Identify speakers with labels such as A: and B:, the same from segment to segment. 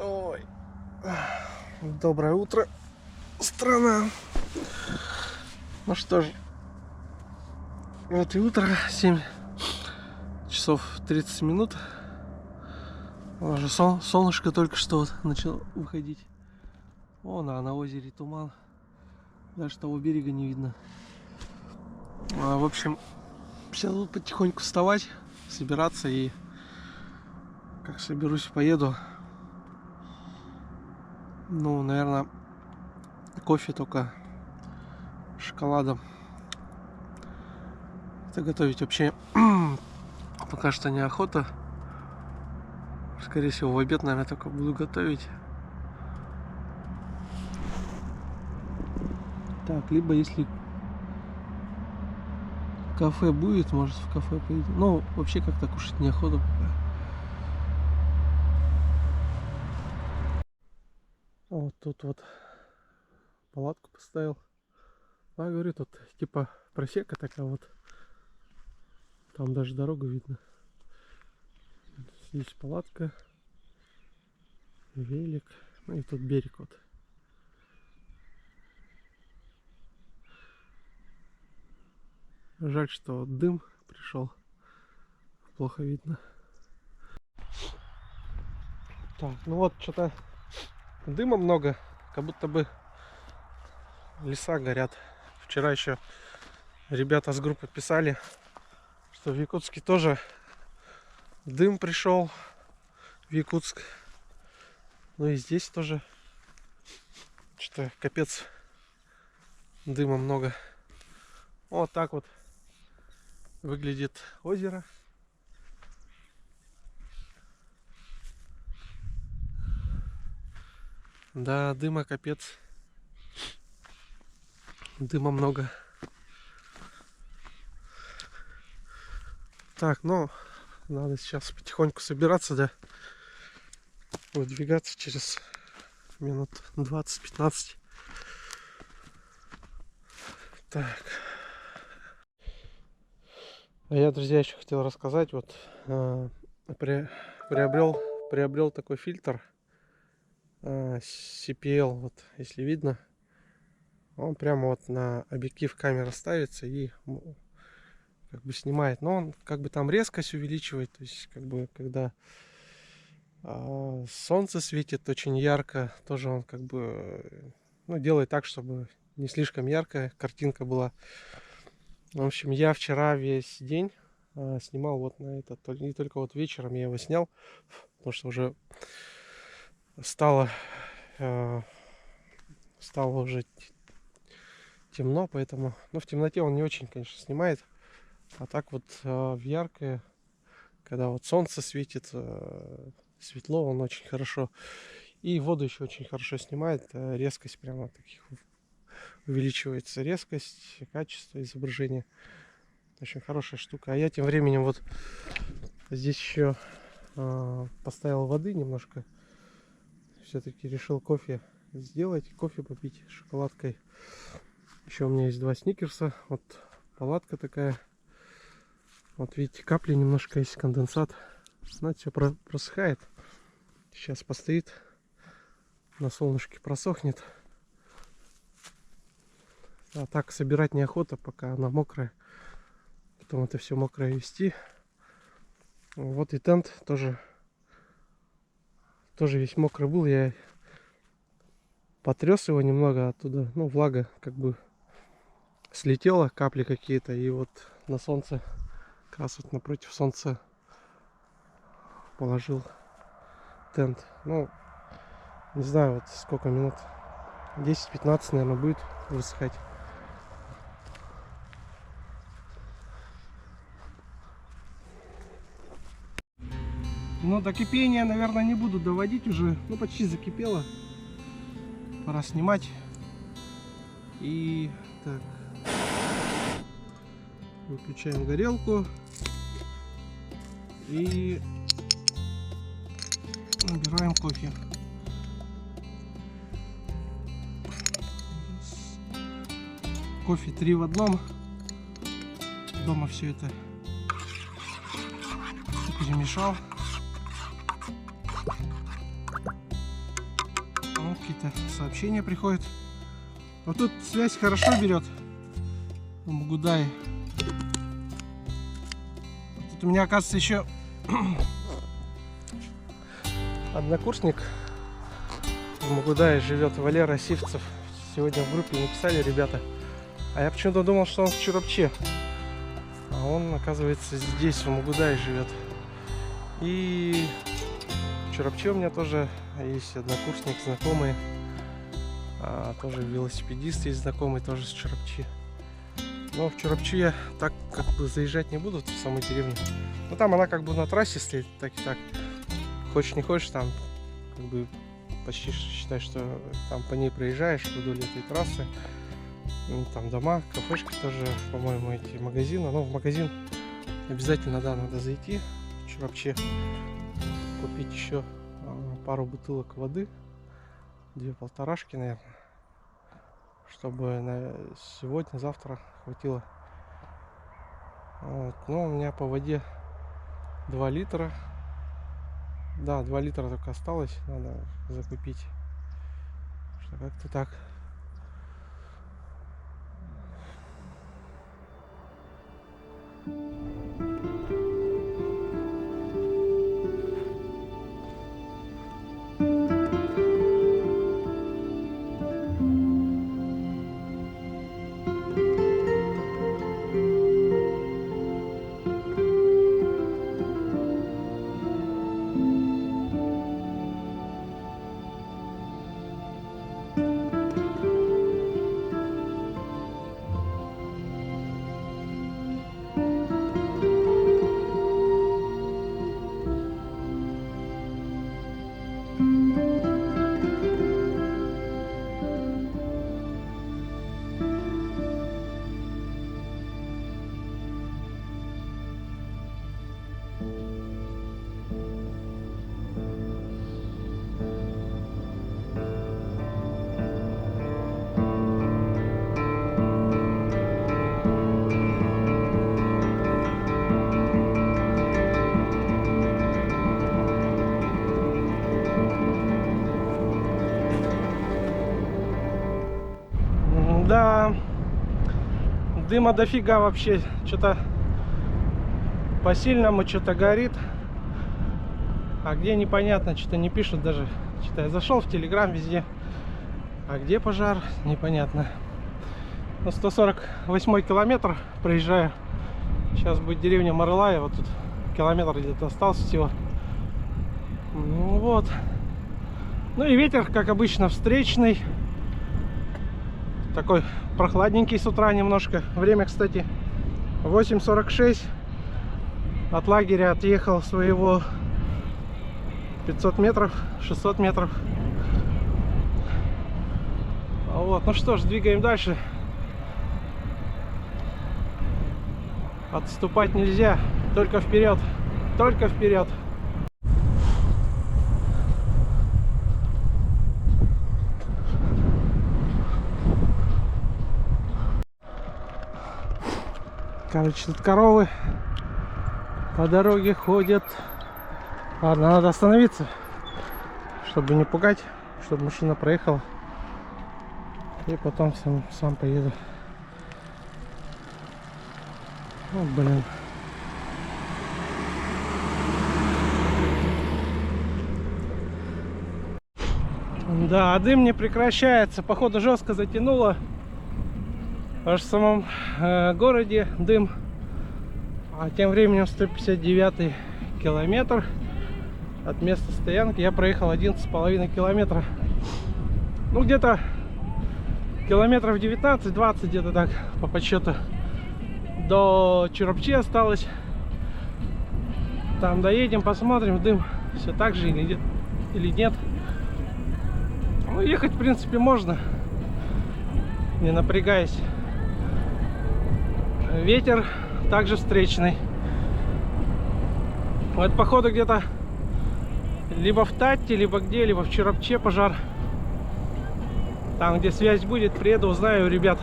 A: Ой. Доброе утро, страна. Ну что ж, вот и утро, 7 часов 30 минут. Уже солнышко только что вот начало выходить. О, на озере туман. Даже того берега не видно. В общем, сейчас буду потихоньку вставать, собираться и как соберусь, поеду. Ну, наверное, кофе только с шоколадом. Это готовить вообще пока что неохота. Скорее всего, в обед, наверное, только буду готовить. Так, либо если кафе будет, может в кафе поедем. Но вообще как-то кушать неохота пока. Вот тут вот палатку поставил. А, говорю, тут типа просека такая вот. Там даже дорогу видно. Здесь палатка, велик, ну и тут берег вот. Жаль, что дым пришел. Плохо видно. Так, ну вот что-то дыма много, как будто бы леса горят. Вчера еще ребята с группы писали, что в Якутске тоже дым пришел в Якутск. Ну и здесь тоже что-то капец, дыма много. Вот так вот выглядит озеро. Да, дыма капец. Дыма много. Так, ну, надо сейчас потихоньку собираться, да. Выдвигаться через минут 20-15. Так. А я, друзья, еще хотел рассказать. Вот приобрел такой фильтр CPL, вот если видно. Он прямо вот на объектив камеры ставится и как бы снимает. Но он как бы там резкость увеличивает. То есть как бы когда солнце светит очень ярко, тоже он как бы делает так, чтобы не слишком яркая картинка была. В общем, я вчера весь день снимал вот на это, не только вот вечером я его снял, потому что уже стало уже темно, поэтому, в темноте он не очень, конечно, снимает, а так вот в яркое, когда вот солнце светит, светло, он очень хорошо, и воду еще очень хорошо снимает, резкость прямо таких увеличивается, резкость, качество изображения. Очень хорошая штука. А я тем временем вот здесь еще поставил воды немножко. Все-таки решил кофе сделать, кофе попить с шоколадкой. Еще у меня есть 2 сникерса. Вот палатка такая. Вот видите, капли немножко есть, конденсат. Знаете, все просыхает. Сейчас постоит. На солнышке просохнет. А так собирать неохота, пока она мокрая. Потом это все мокрое вести. Вот и тент тоже весь мокрый был. Я потряс его немного оттуда. Влага как бы слетела, капли какие-то. И вот на солнце, как раз вот напротив солнца положил тент. Не знаю, вот сколько минут. 10-15, наверное, будет высыхать. Но до кипения, наверное, не буду доводить уже. Почти закипело. Пора снимать. И так. Выключаем горелку. И набираем кофе. Кофе 3 в одном. Дома все это перемешал. какие-то сообщения приходят. Вот тут связь хорошо берет в Магудае. Тут у меня, оказывается, еще однокурсник в Магудае живет, Валера Сивцев. Сегодня в группе написали ребята. А я почему-то думал, что он в Чурапче. А он, оказывается, здесь, в Магудае живет. И в Чурапче у меня тоже есть однокурсник, знакомый. Тоже велосипедист есть знакомый, тоже с Чурапчи. Но в Чурапчу я так как бы заезжать не буду, в самой деревне. Но там она как бы на трассе стоит, так и так. Хочешь не хочешь, там как бы почти считай, что там по ней проезжаешь вдоль этой трассы. Ну, там дома, кафешки тоже, по-моему, эти магазины. Но в магазин обязательно, да, надо зайти в Чурапче, купить еще пару бутылок воды, 2 полторашки, наверное, чтобы на сегодня-завтра хватило. Вот. Но у меня по воде 2 литра. Да, 2 литра только осталось, надо закупить. Что как-то так. Да, дыма дофига вообще, что-то по-сильному что-то горит, а где непонятно, что-то не пишут даже. Что-то я зашел в Телеграм везде, а где пожар, непонятно. На 148 километр проезжаю, сейчас будет деревня Марлая, вот тут километр где-то остался всего. Ну вот, ну и ветер, как обычно, встречный. Такой прохладненький с утра немножко. Время, кстати, 8:46. От лагеря отъехал своего 500 метров, 600 метров. Вот, ну что ж, двигаем дальше. Отступать нельзя, только вперед, только вперед. Короче, тут коровы по дороге ходят. Ладно, надо остановиться, чтобы не пугать, чтобы машина проехала. И потом сам поеду. Вот, блин. Да, дым не прекращается. Походу жестко затянуло. Аж в самом городе дым. А тем временем 159 километр от места стоянки я проехал 11,5 километра. Ну где-то километров 19-20 где-то так по подсчету до Чурапчи осталось. Там доедем, посмотрим, дым все так же или нет. Ну ехать в принципе можно, не напрягаясь. Ветер также встречный. Вот походу где-то либо в Татте, либо где, либо в Чурапче пожар. Там, где связь будет, приеду, узнаю у ребят,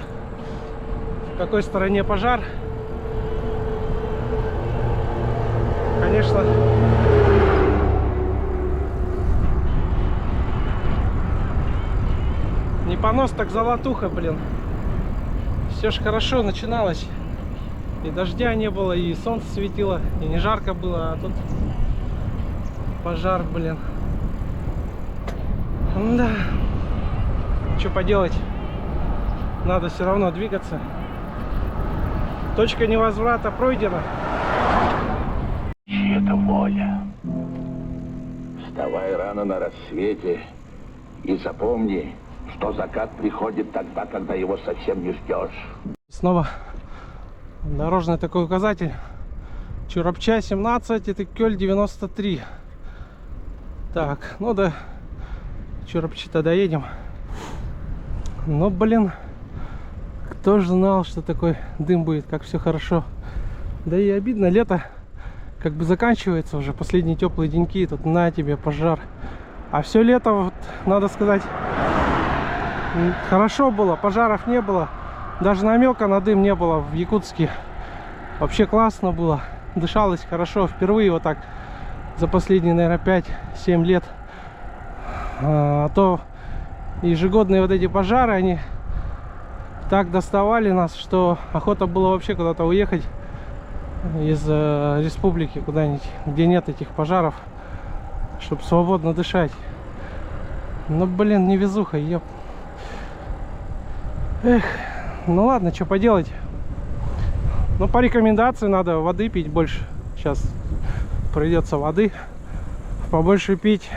A: в какой стороне пожар. Конечно, понос, так золотуха, блин. Все ж хорошо начиналось. И дождя не было, и солнце светило, и не жарко было, а тут пожар, блин. Да. Что поделать? Надо все равно двигаться. Точка невозврата пройдена.
B: Чья-то воля. Вставай рано на рассвете и запомни, что закат приходит тогда, когда его совсем не ждешь.
A: Снова дорожный такой указатель. Чурапча 17, это Кёль 93. Так, ну да, Чурапчи-то доедем. Но, блин, кто же знал, что такой дым будет, как все хорошо. Да и обидно, лето как бы заканчивается уже, последние теплые деньки, тут на тебе пожар. А все лето, вот, надо сказать, хорошо было, пожаров не было. Даже намека на дым не было в Якутске. Вообще классно было, дышалось хорошо. Впервые вот так за последние, наверное, 5-7 лет. А то ежегодные вот эти пожары, они так доставали нас, что охота было вообще куда-то уехать из республики куда-нибудь, где нет этих пожаров, чтобы свободно дышать. Но, блин, невезуха, еп. Эх, ну ладно, что поделать. Ну, по рекомендации надо воды пить больше. Сейчас придется воды побольше пить.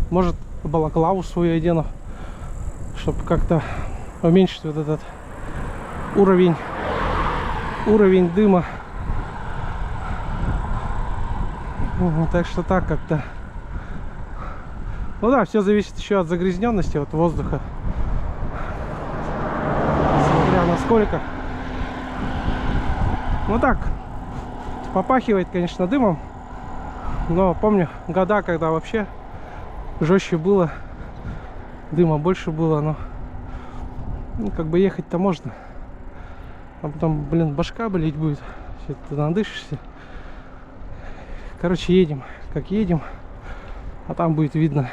A: Может, балаклаву свою одену, чтобы как-то уменьшить вот этот уровень дыма. Так что так как-то. Ну да, все зависит еще от загрязненности от воздуха. Смотря насколько. Ну так, попахивает, конечно, дымом. Но помню года, когда вообще жестче было, дыма больше было, но ну, как бы ехать-то можно. А потом, блин, башка болеть будет. Все, ты надышишься. Короче, едем, как едем, а там будет видно.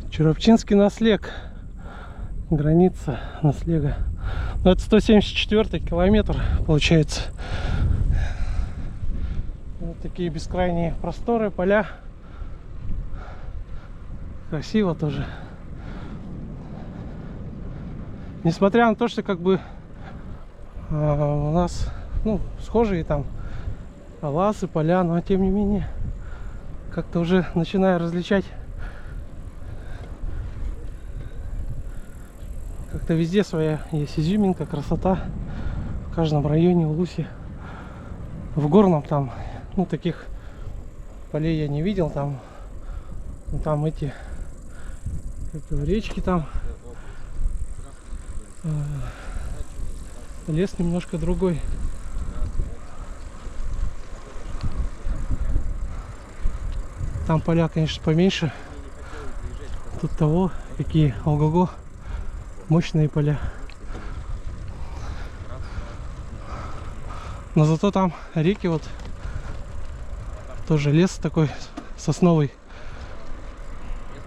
A: Чурапчинский наслег. Граница наслега. Ну, это 174 километр получается. Вот такие бескрайние просторы, поля. Красиво тоже. Несмотря на то, что как бы у нас, ну, схожие там ласы, поля, но тем не менее как-то уже начинаю различать. Как-то везде своя есть изюминка, красота. В каждом районе Улуси. В горном там, ну, таких полей я не видел. Там, ну, там эти речки там. Лес немножко другой. Там поля, конечно, поменьше. Тут того, какие, ого-го, мощные поля. Но зато там реки вот, тоже лес такой сосновый,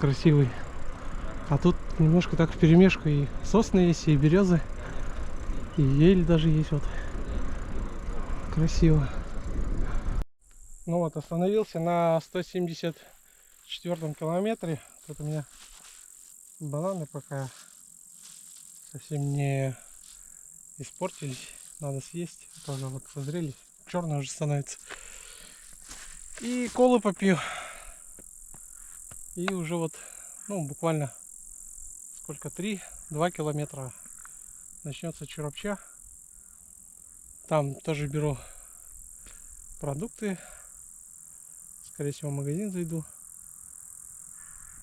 A: красивый. А тут немножко так вперемешку, и сосны есть, и березы, и ель даже есть вот. Красиво. Ну вот, остановился на 174 километре. Тут у меня бананы пока совсем не испортились. Надо съесть. Тоже вот созрели. Черные уже становятся. И колы попью. И уже вот, ну, буквально сколько, 3-2 километра начнется Чурапча. Там тоже беру продукты. Скорее всего, в магазин зайду.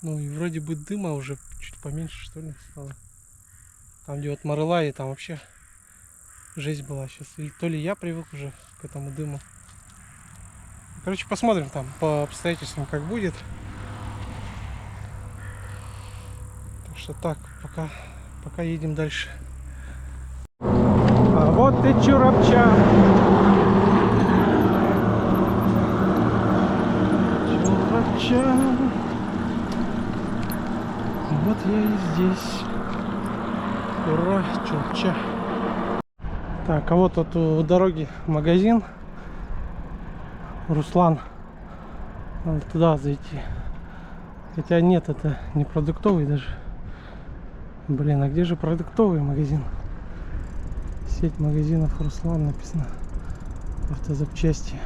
A: Ну и вроде бы дыма уже чуть поменьше, что ли, стало. Там, где вот Марылай, там вообще жесть была сейчас. Или то ли я привык уже к этому дыму. Короче, посмотрим там по обстоятельствам, как будет. Так что так, пока едем дальше. А вот и Чурапча. Чурапча. Вот я и здесь. Ура, Чулча. Так, а вот тут у дороги магазин. Руслан. Надо туда зайти. Хотя нет, это не продуктовый даже. Блин, а где же продуктовый магазин? Сеть магазинов Руслан написано. Автозапчасти.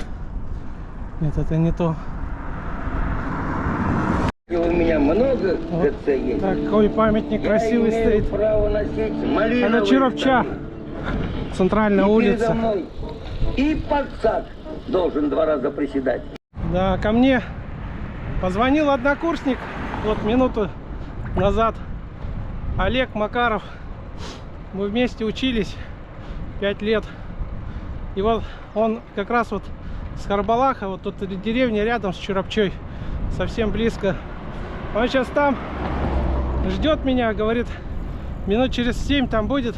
A: Нет, это не то.
C: И у меня много
A: Вот
C: ГЦ есть.
A: такой памятник красивый
C: Я имею
A: стоит.
C: право носить малиновые
A: Это Чуровча.
C: штаны.
A: Центральная
C: И передо
A: улица.
C: мной и подсак должен 2 раза приседать.
A: Да, ко мне позвонил однокурсник вот минуту назад. Олег Макаров. Мы вместе учились 5 лет. И вот он как раз вот с Харбалаха, вот тут деревня рядом с Чуровчой, совсем близко. Он сейчас там ждет меня, говорит, минут через 7 там будет.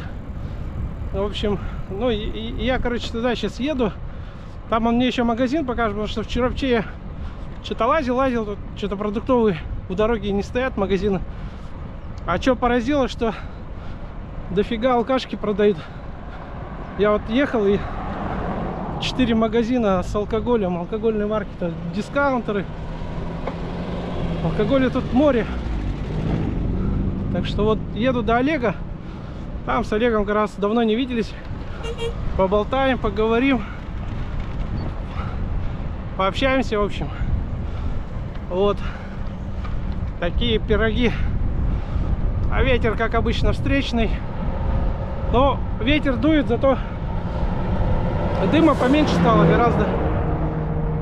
A: В общем, ну и я, короче, туда сейчас еду. Там он мне еще магазин покажет, потому что в Чуровче я что-то лазил, тут что-то продуктовые у дороги не стоят магазины. А что поразило, что дофига алкашки продают. Я вот ехал и 4 магазина с алкоголем, алкогольные марки, дискаунтеры. Алкоголя тут море. Так что вот еду до Олега. Там с Олегом как раз давно не виделись. Поболтаем, поговорим. Пообщаемся, в общем. Вот. Такие пироги. А ветер, как обычно, встречный. Но ветер дует, зато дыма поменьше стало гораздо.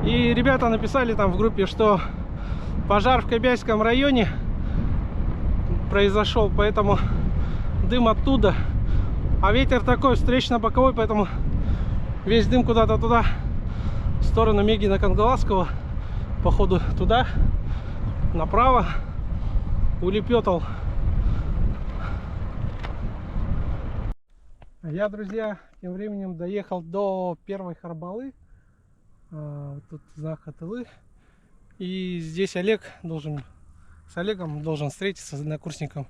A: И ребята написали там в группе, что пожар в Кобяйском районе произошел, поэтому дым оттуда. А ветер такой встречно-боковой, поэтому весь дым куда-то туда, в сторону Мегина Кангаласского, походу туда, направо улепетал. Я, друзья, тем временем доехал до первой Харбалы. Тут знак Хатылы. И здесь Олег должен, с Олегом должен встретиться с однокурсником.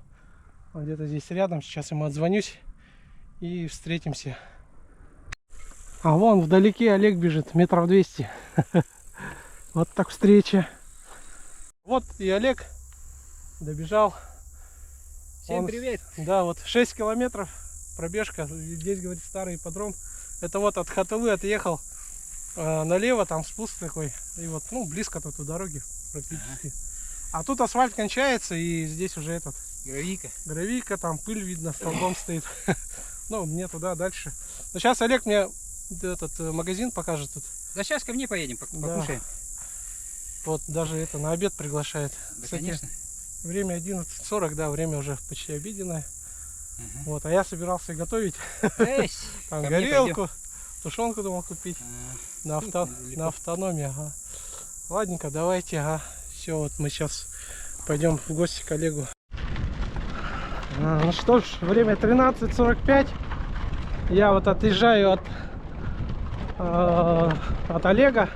A: Он где-то здесь рядом. Сейчас ему отзвонюсь и встретимся. А вон вдалеке Олег бежит, метров 200. Вот так встреча. Вот и Олег добежал.
D: Всем привет!
A: Да, вот 6 километров пробежка. Здесь, говорит, старый ипподром. Это вот от Хатылы отъехал налево, там спуск такой. И вот, ну, близко тут у дороги практически. А тут асфальт кончается, и здесь уже этот гравийка, там пыль видно, столбом стоит. Ну, мне туда дальше. Но сейчас Олег мне этот магазин покажет тут.
D: Да сейчас ко мне поедем, покушаем.
A: Вот даже это на обед приглашает.
D: Да,
A: кстати,
D: конечно.
A: время 11:40, да, время уже почти обеденное. Вот, а я собирался готовить. Там горелку, тушенку думал купить. На автономии, ага. Ладненько, давайте, ага. Все, вот мы сейчас пойдем в гости к Олегу. Ну что ж, время 13:45. Я вот отъезжаю от Олега,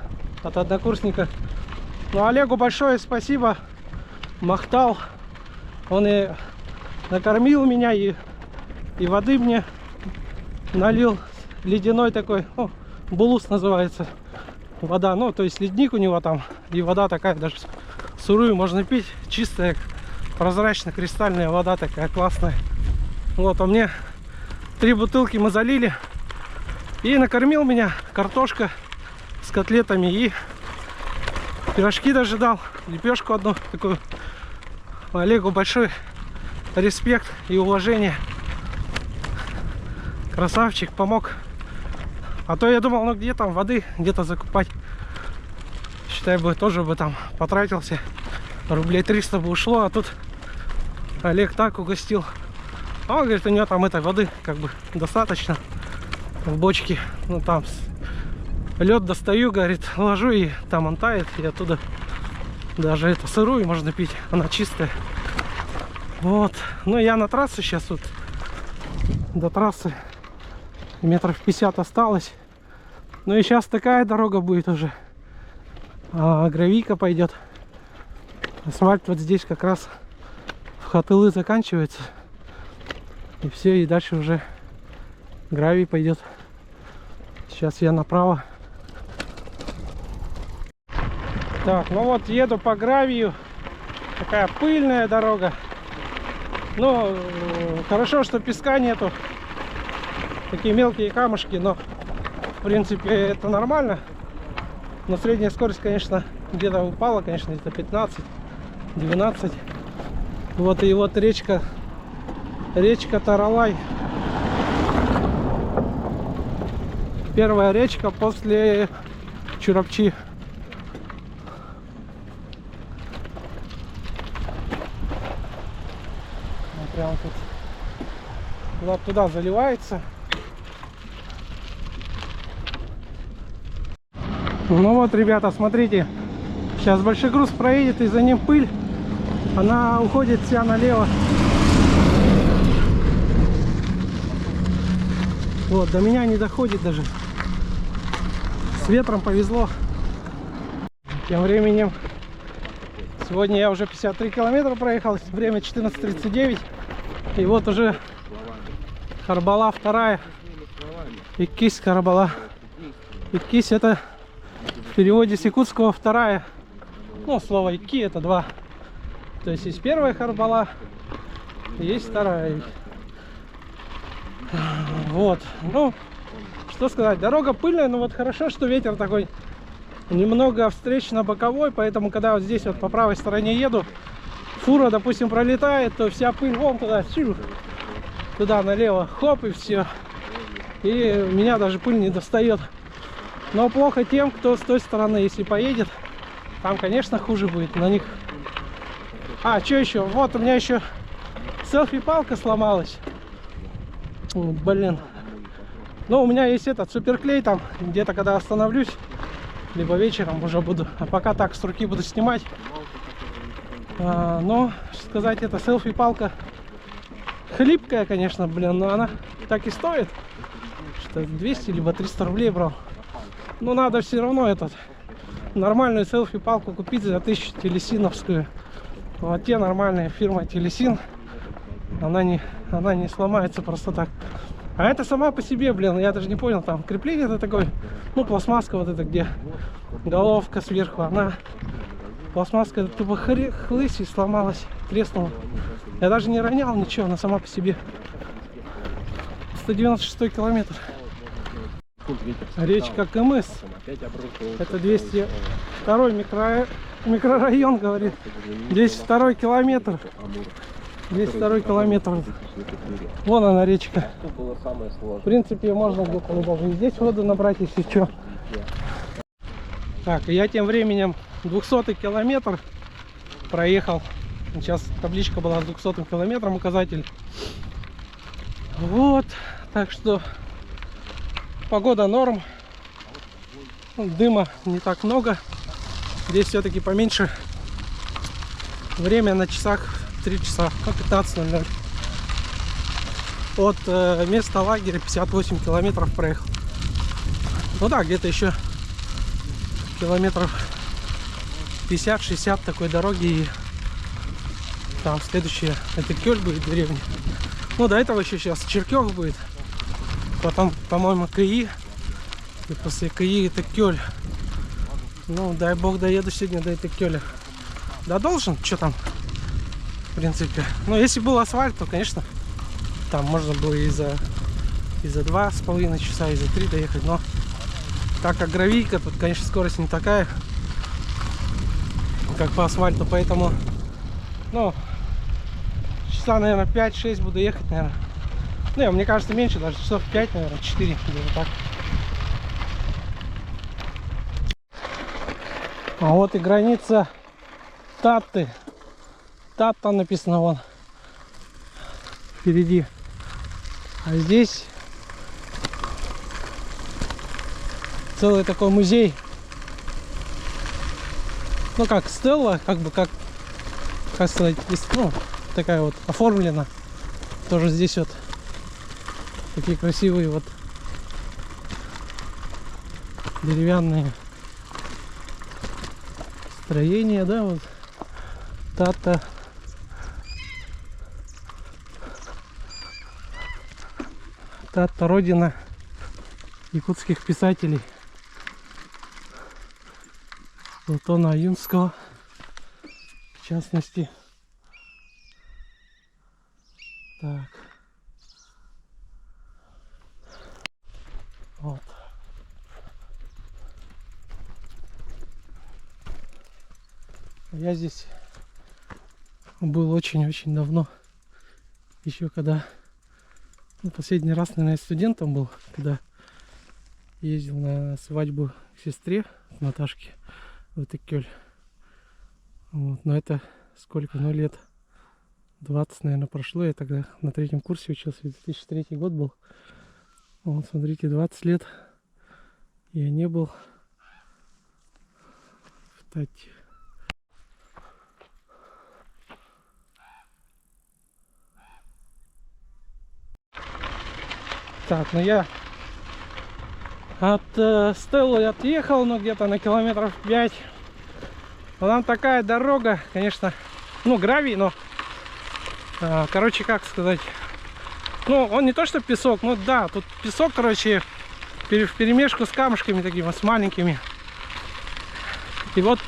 A: от однокурсника. Ну, Олегу большое спасибо. Махтал. Он и накормил меня, и воды мне налил. Ледяной такой, ну, булус называется. Вода, ну, то есть ледник у него там. И вода такая, даже сырую можно пить. Чистая, прозрачно-кристальная вода такая классная. Вот, а мне 3 бутылки мы залили. И накормил меня картошка с котлетами. И пирожки даже дал. Лепешку одну такую. Олегу большой респект и уважение. Красавчик, помог. А то я думал, ну где там воды, где-то закупать. Считай бы, тоже бы там потратился. Рублей 300 бы ушло, а тут Олег так угостил. А он говорит, у него там этой воды как бы достаточно в бочке. Ну там лед достаю, говорит, ложу, и там он тает, и оттуда даже это сырую можно пить, она чистая. Вот, ну я на трассе сейчас вот, до трассы метров 50 осталось. Ну и сейчас такая дорога будет уже, гравийка пойдет. Асфальт вот здесь как раз в Хатылы заканчивается. И все, и дальше уже гравий пойдет. Сейчас я направо. Так, ну вот еду по гравию. Такая пыльная дорога. Ну, хорошо, что песка нету. Такие мелкие камушки, но в принципе это нормально. Но средняя скорость, конечно, где-то упала, конечно, где-то 15-12. Вот и вот речка Таралай. Первая речка после Чурапчи. Вот прям тут туда заливается. Ну вот, ребята, смотрите. Сейчас большой груз проедет, и за ним пыль. Она уходит вся налево. Вот, до меня не доходит даже. С ветром повезло. Тем временем, сегодня я уже 53 километра проехал. Время 14:39. И вот уже Харбала вторая. Иккис Харбала. Иккис — это в переводе с якутского вторая. Ну, слово Икки — это два. То есть есть первая Харбала, и есть вторая. Вот. Ну, что сказать, дорога пыльная, но вот хорошо, что ветер такой немного встречно-боковой, поэтому когда вот здесь вот по правой стороне еду, фура, допустим, пролетает, то вся пыль вон туда, туда налево, хоп, и все. И меня даже пыль не достает. Но плохо тем, кто с той стороны, если поедет, там, конечно, хуже будет на них. А, что еще? Вот у меня еще селфи-палка сломалась. Блин. Ну, у меня есть этот суперклей там, где-то когда остановлюсь, либо вечером уже буду. А пока так с руки буду снимать. Но, сказать, это селфи-палка хлипкая, конечно, блин, но она так и стоит. Что 200 либо 300 рублей брал. Но надо все равно нормальную селфи-палку купить за 1000 телесиновскую. Вот те нормальные, фирма Телесин. Она не сломается просто так. А это сама по себе, блин, я даже не понял, там крепление это такое, ну, пластмасска вот это, где головка сверху, она пластмасска это тупо хлысь и сломалась, треснула. Я даже не ронял ничего, она сама по себе. 196 километр. Речка Кымыс. Это 202 микрорайон, говорит. 202 километр. 202 километр. Вон она, речка. В принципе, можно где-то даже и здесь воду набрать, если что. Так, я тем временем 200 километр проехал. Сейчас табличка была с 200 километром, указатель. Вот. Так что погода норм. Дыма не так много. Здесь все-таки поменьше. Время на часах 3 часа, 15:00. От места лагеря 58 километров проехал. Ну да, где-то еще километров 50-60 такой дороги. И там следующая, это Кёль будет, деревня. Ну, до этого еще сейчас Черкёк будет. Потом, по-моему, Кыи. И после Кыи это Кёль. Ну, дай бог доеду сегодня до этой Кёля. Да должен, что там, в принципе. Но если был асфальт, то, конечно, там можно было и за 2,5 часа, и за 3 доехать. Но так как гравийка, тут, конечно, скорость не такая, как по асфальту. Поэтому, ну, часа, наверное, 5-6 буду ехать, наверное. Ну, мне кажется, меньше, даже часов 5, наверное, 4, где-то так. А вот и граница Татты. Татта написано вон впереди. А здесь целый такой музей. Ну как стелла, как бы как сказать, ну, такая вот оформлена. Тоже здесь вот такие красивые вот деревянные строения, да, вот Татта. Штат родина якутских писателей Платона Аюнского, в частности. Так. Вот. Я здесь был очень-очень давно. Еще когда, ну, последний раз, наверное, студентом был, когда ездил на свадьбу к сестре, к Наташке, в Итыкёль. Вот. Но это сколько, ну, лет 20, наверное, прошло. Я тогда на 3-м курсе учился, 2003 год был. Вот, смотрите, 20 лет я не был в Тате. Так, ну я от Стеллы отъехал, ну, где-то на километров 5. Но там такая дорога, конечно, ну, гравий, но, короче, как сказать, ну, он не то что песок, ну, да, тут песок, короче, в перемешку с камушками такими, с маленькими. И вот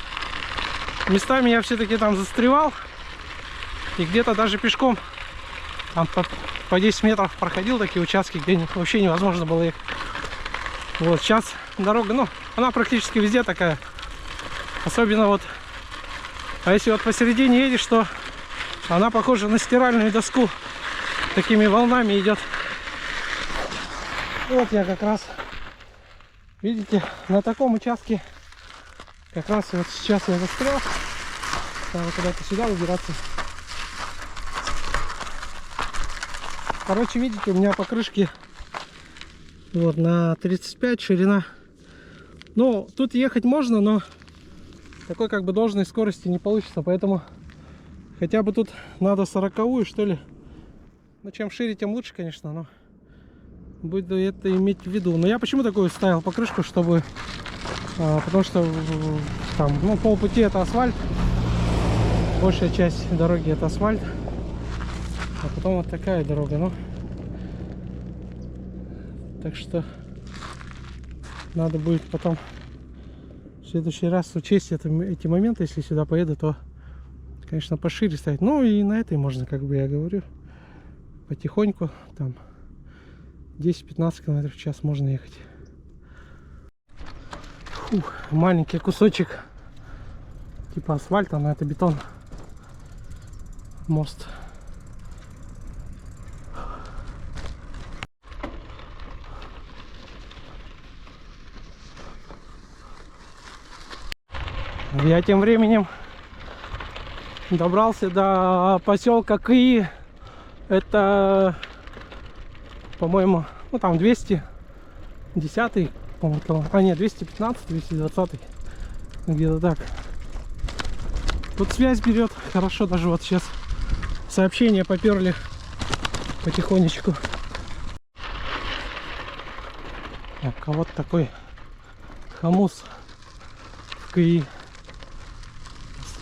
A: местами я все-таки там застревал, и где-то даже пешком там по 10 метров проходил такие участки, где вообще невозможно было ехать. Вот сейчас дорога, ну, она практически везде такая. Особенно вот, а если вот посередине едешь, то она похожа на стиральную доску. Такими волнами идет. Вот я как раз, видите, на таком участке как раз вот сейчас я застрял. Надо куда-то сюда выбираться. Короче, видите, у меня покрышки вот на 35 ширина. Ну, тут ехать можно, но такой как бы должной скорости не получится. Поэтому хотя бы тут надо 40-ую, что ли. Ну, чем шире, тем лучше, конечно, но буду это иметь в виду. Но я почему такую ставил покрышку, чтобы... потому что там, ну, полпути это асфальт. Большая часть дороги это асфальт. А потом вот такая дорога, ну. Так что надо будет потом в следующий раз учесть эти моменты. Если сюда поеду, то, конечно, пошире ставить. Ну и на этой можно, как бы я говорю, потихоньку, там 10-15 км в час можно ехать. Фух, маленький кусочек типа асфальта, но это бетон. Мост. Я тем временем добрался до поселка Кыи. Это, по-моему, ну там 210, по-моему, а нет, 215, 220, где-то так. Тут связь берет хорошо, даже вот сейчас сообщения поперли потихонечку. Так, а вот такой хомус в Кыи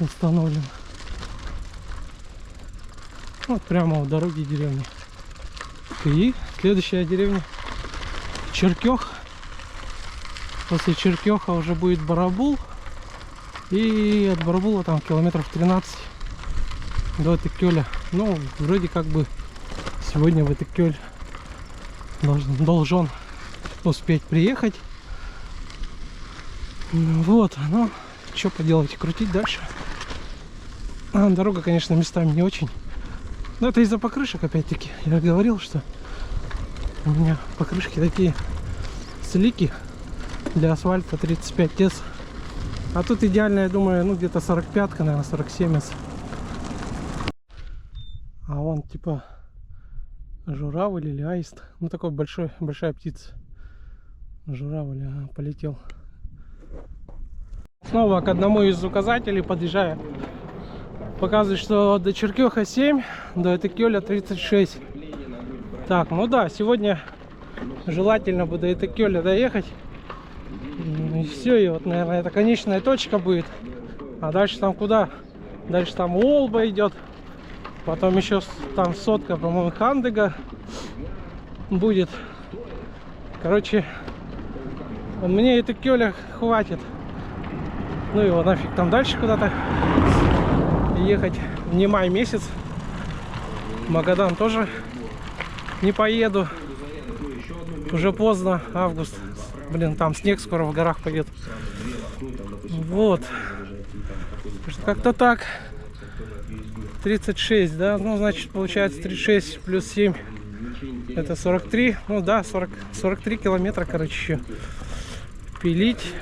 A: установлен. Вот прямо у дороги деревни. И следующая деревня Черкёх. После Черкёха уже будет Барабул. И от Барабула там километров 13 до Итыкёля. Ну, вроде как бы сегодня в Итыкёль должен успеть приехать. Вот, ну, что поделать, крутить дальше. Дорога, конечно, местами не очень. Но это из-за покрышек, опять-таки. Я говорил, что у меня покрышки такие слики для асфальта 35 тес. А тут идеально, я думаю, ну где-то 45-ка, наверное, 47. А вон типа журавль или аист. Ну такой большая птица. Журавль, ага, полетел. Снова к одному из указателей подъезжаю. Показывает, что до Черкёха 7, до Итыкёля 36. Так, ну да, сегодня желательно бы до Итыкёля доехать. И все, и вот, наверное, это конечная точка будет. А дальше там куда? Дальше там Уолба идет. Потом еще там сотка, по-моему, Хандега будет. Короче, мне этой Кёля хватит. Ну его нафиг там дальше куда-то ехать. Не май месяц. В Магадан тоже не поеду. Уже поздно, август. Блин, там снег скоро в горах пойдет. Вот. Как-то так. 36, да? Ну, значит, получается 36 плюс 7. Это 43. Ну да, 43 километра, короче, еще пилить.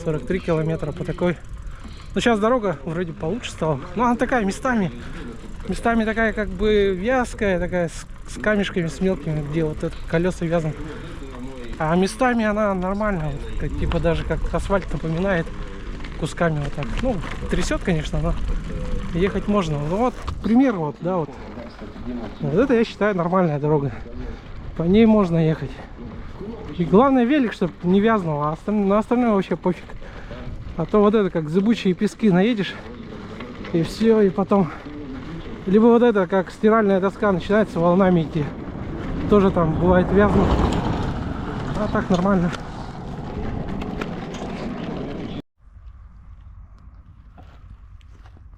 A: 43 километра по такой. Ну, сейчас дорога вроде получше стала. Ну, она такая местами. Местами такая как бы вязкая, такая с камешками, с мелкими, где вот это колеса вязаны. А местами она нормальная, вот, как, типа даже как асфальт напоминает, кусками вот так. Ну, трясет, конечно, но ехать можно. Ну вот, пример вот, да, вот. Вот это, я считаю, нормальная дорога. По ней можно ехать. И главное, велик, чтобы не вязнул, а на остальное вообще пофиг. А то вот это, как зыбучие пески наедешь, и все, и потом... Либо вот это, как стиральная доска, начинается волнами идти. Тоже там бывает вязнут. А так нормально.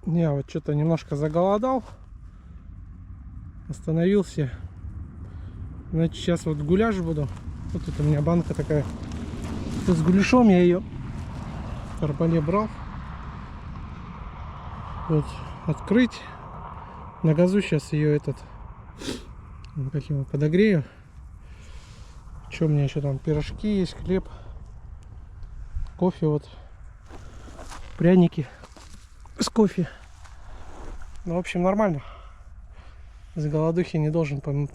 A: Я вот что-то немножко заголодал. Остановился. Значит, сейчас вот гуляш буду. Вот тут у меня банка такая. С гуляшом я ее в кармане брал. Вот, открыть. На газу сейчас ее как его, подогрею. Что у меня еще там? Пирожки есть, хлеб, кофе, вот, пряники с кофе. Ну, в общем, нормально. С голодухи не должен кони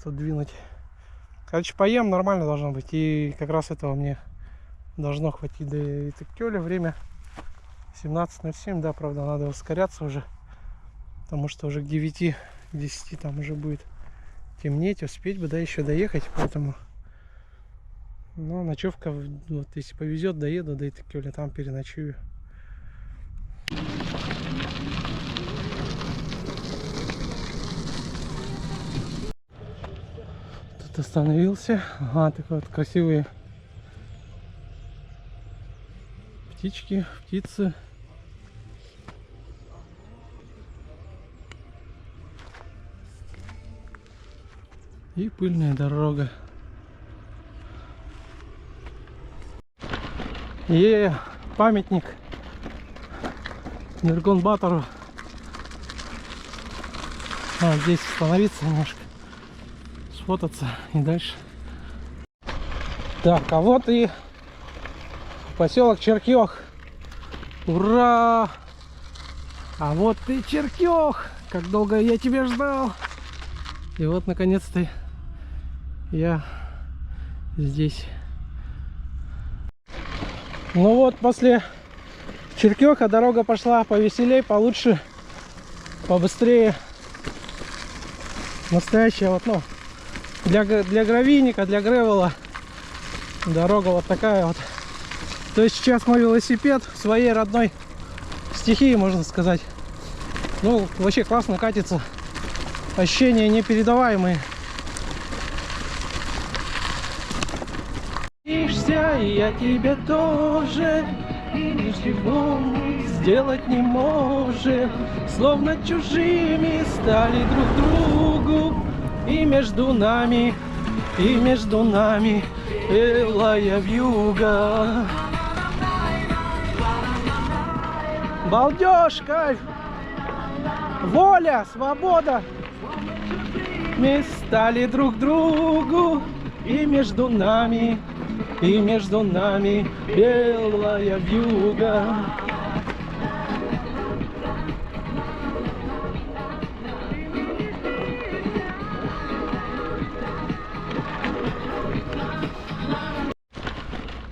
A: тут двинуть. Короче, поем, нормально должно быть. И как раз этого мне должно хватить до Итакёля. Время 17:07, да, правда, надо ускоряться уже. Потому что уже к 9-10 там уже будет темнеть, успеть бы, да, еще доехать. Поэтому, ну, ночевка, вот, если повезет, доеду до Итакёля, там переночую. Тут остановился. Ага, такие вот красивые птички, птицы. И пыльная дорога. И памятник Нургон-Батору. Здесь остановиться немножко, сфотаться и дальше. Так, а вот и поселок Черкёх. Ура! А вот и Черкёх! Как долго я тебя ждал! И вот, наконец-то, я здесь. Ну вот, после Черкёха дорога пошла повеселей, получше, побыстрее. Настоящая вот, ну, для гравийника, для гревела дорога вот такая вот. То есть сейчас мой велосипед в своей родной стихии, можно сказать. Ну, вообще классно катится. Ощущения непередаваемые. Ишься, и я тебе тоже. Ничего сделать не можем. Словно чужими стали друг другу. И между нами белая вьюга. Балдеж, кайф, воля, свобода. Мы стали друг другу, и между нами белая вьюга.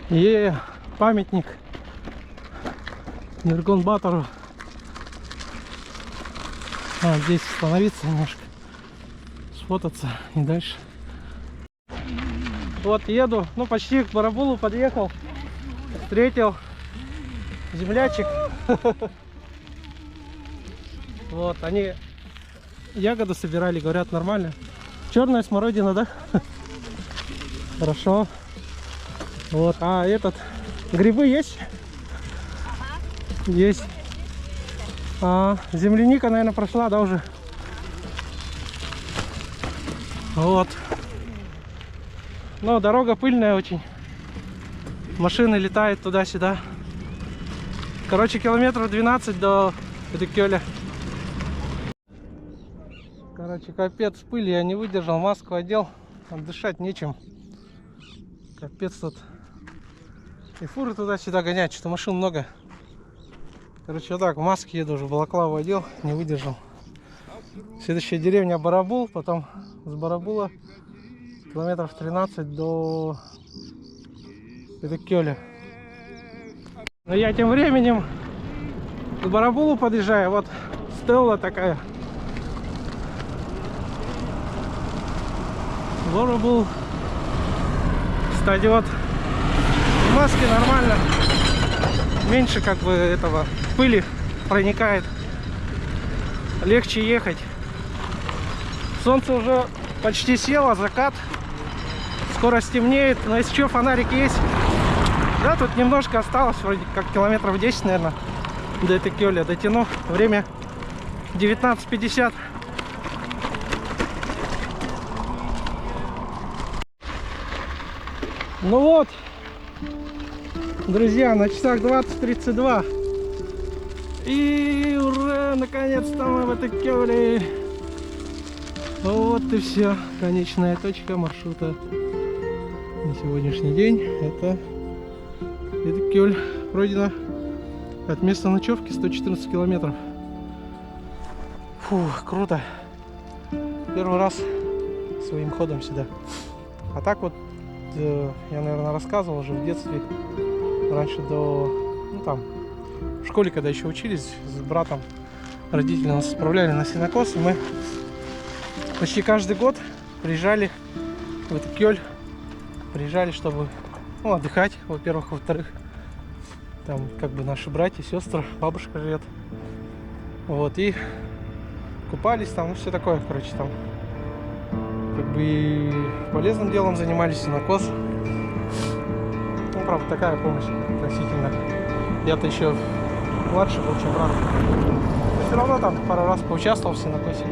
A: И памятник Нургон-Батору. Здесь остановиться немножко, сфотаться и дальше. Вот еду, ну почти к Барабулу подъехал, встретил землячек. Вот, они ягоду собирали, говорят, нормально. Черная смородина, да? Хорошо. Вот, а этот, грибы есть? Есть. А, земляника, наверное, прошла, да, уже? Вот. Но дорога пыльная очень. Машины летают туда-сюда. Короче, километров 12 до Эдекёля. Короче, капец, пыли я не выдержал, маску одел. Дышать нечем. Капец тут. И фуры туда-сюда гонять, что машин много. Короче, вот так в маске еду, уже балаклаву одел, не выдержал. Следующая деревня Барабул, потом с Барабула километров 13 до Эдекёля. Но я тем временем к Барабулу подъезжаю. Вот стелла такая. Барабул. Кстати, вот в маске нормально. Меньше как бы этого пыли проникает. Легче ехать. Солнце уже почти село, закат. Скоро стемнеет. Но если что, фонарик есть. Да, тут немножко осталось, вроде как километров 10, наверное, до Эдекёля. Дотяну. Время 19:50. Ну вот, друзья, на часах 20:32. И ура, наконец-то мы в Эдекёле. Вот и все. Конечная точка маршрута на сегодняшний день. Это Эдекёль. Пройдено от места ночевки 114 километров. Фу, круто. Первый раз своим ходом сюда. А так вот, я, наверное, рассказывал уже в детстве. Раньше ну там, в школе, когда еще учились, с братом родители нас отправляли на сенокос. И мы почти каждый год приезжали в Эдекёль. Приезжали, чтобы отдыхать, во-первых, во-вторых, там как бы наши братья, сестры, бабушка живет. Вот, и купались там, ну все такое, короче, там как бы и полезным делом занимались, сенокос. Ну, правда, такая помощь относительно. Я-то еще младше был, чем брат. Но все равно там пару раз поучаствовал в сенокосе.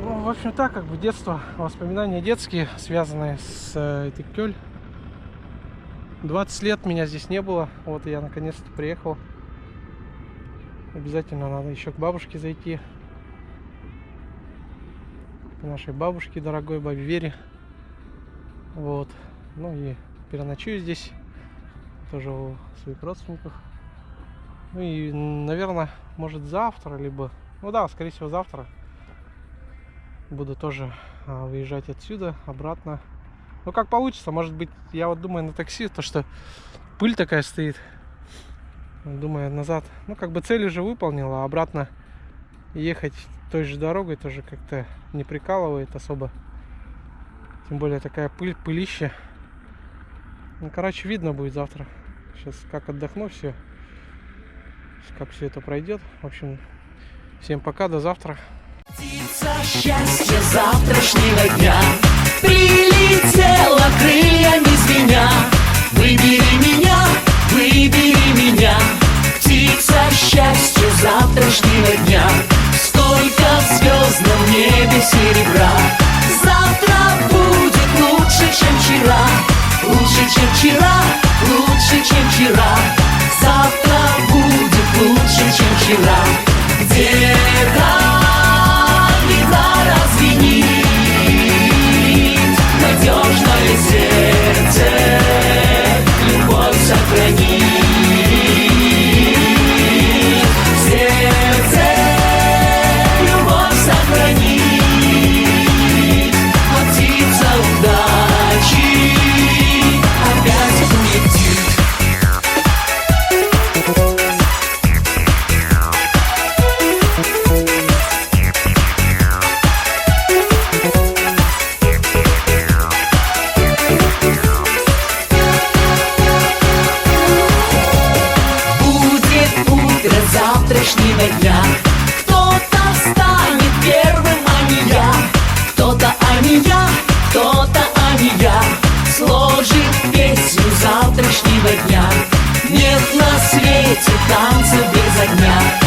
A: Ну, в общем, так, как бы детство, воспоминания детские, связанные с Эдекёль. 20 лет меня здесь не было, вот я наконец-то приехал. Обязательно надо еще к бабушке зайти. К нашей бабушке, дорогой бабе Вере. Вот. Ну и переночую здесь. Тоже у своих родственников. Ну и, наверное, может завтра, либо... Ну да, скорее всего завтра. Буду тоже выезжать отсюда, обратно. Ну как получится, может быть, я вот думаю на такси, то что пыль такая стоит. Думаю назад. Ну как бы цель уже выполнила, а обратно ехать той же дорогой тоже как-то не прикалывает особо. Тем более такая пыль, пылища. Ну короче, видно будет завтра. Сейчас как отдохну, все. Как все это пройдет. В общем, всем пока, до завтра.
E: Птица счастья завтрашнего дня прилетела крыльями звеня. Выбери меня, птица счастью завтрашнего дня. Столько в звездном небе серебра. Завтра будет лучше, чем вчера. Лучше, чем вчера, лучше, чем вчера. Завтра будет лучше, чем вчера. Где-то гитара звенит, надежное сердце любовь сохранит. Сердце любовь сохранит, а птица удачи опять улетит. Завтрашнего дня кто-то станет первым, а не я. Кто-то, а не я, кто-то, а не свете танца без огня.